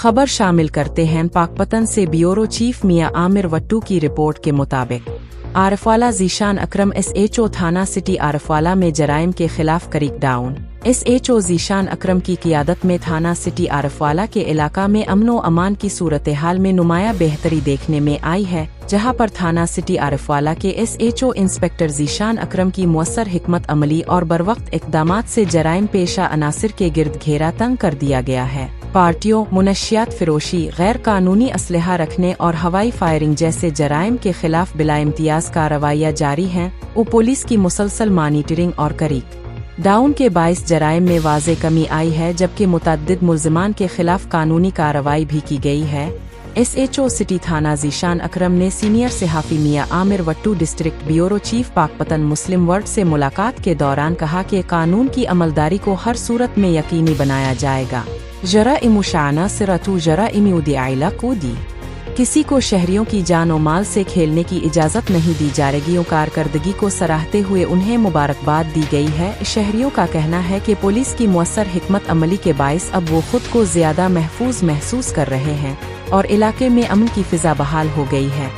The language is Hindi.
खबर शामिल करते हैं पाकपतन से ब्यूरो चीफ मियां आमिर वट्टू की रिपोर्ट के मुताबिक आरफवाला ज़ीशान अकरम SHO थाना सिटी आरफवाला में जराइम के खिलाफ करीक डाउन। SHO ज़ीशान अकरम की क़ियादत में थाना सिटी आरफवाला के इलाका में अमनो अमान की सूरत हाल में नुमाया बेहतरी देखने में आई है, जहां पर थाना सिटी आरफवाला के SHO इंस्पेक्टर ज़ीशान अकरम की मुअस्सर हिकमत अमली और बरवक्त इक़दामात से जराइम पेशा अनासिर के गिर्द घेरा तंग कर दिया गया है। पार्टियों, मुनशियात फिरोशी, गैर कानूनी असलहा रखने और हवाई फायरिंग जैसे जराइम के खिलाफ बिला इम्तियाज कार्रवाइयाँ जारी हैं। पुलिस की मुसलसल मॉनिटरिंग और करीक डाउन के बाइस जराइम में वाज़े कमी आई है, जबकि मुतअद्दिद मुल्ज़िमान के खिलाफ कानूनी कार्रवाई भी की गई है। SHO सिटी थाना ज़ीशान अकरम ने सीनियर सहाफ़ी Mian Amir Wattoo district bureau chief Pakpattan Muslim World से मुलाकात के दौरान कहा कि कानून की अमलदारी को हर सूरत में यकीनी बनाया जाएगा। जराइमुशाना सिरतु जराइमुदिआइला को दी किसी को शहरियों की जान और माल से खेलने की इजाज़त नहीं दी जाएगी। कारकर्दगी को सराहते हुए उन्हें मुबारकबाद दी गई है। शहरियों का कहना है कि पुलिस की मुअस्सर हिकमत अमली के बाइस अब वो खुद को ज़्यादा महफूज महसूस कर रहे हैं और इलाके में अमन की फिजा बहाल हो गई है।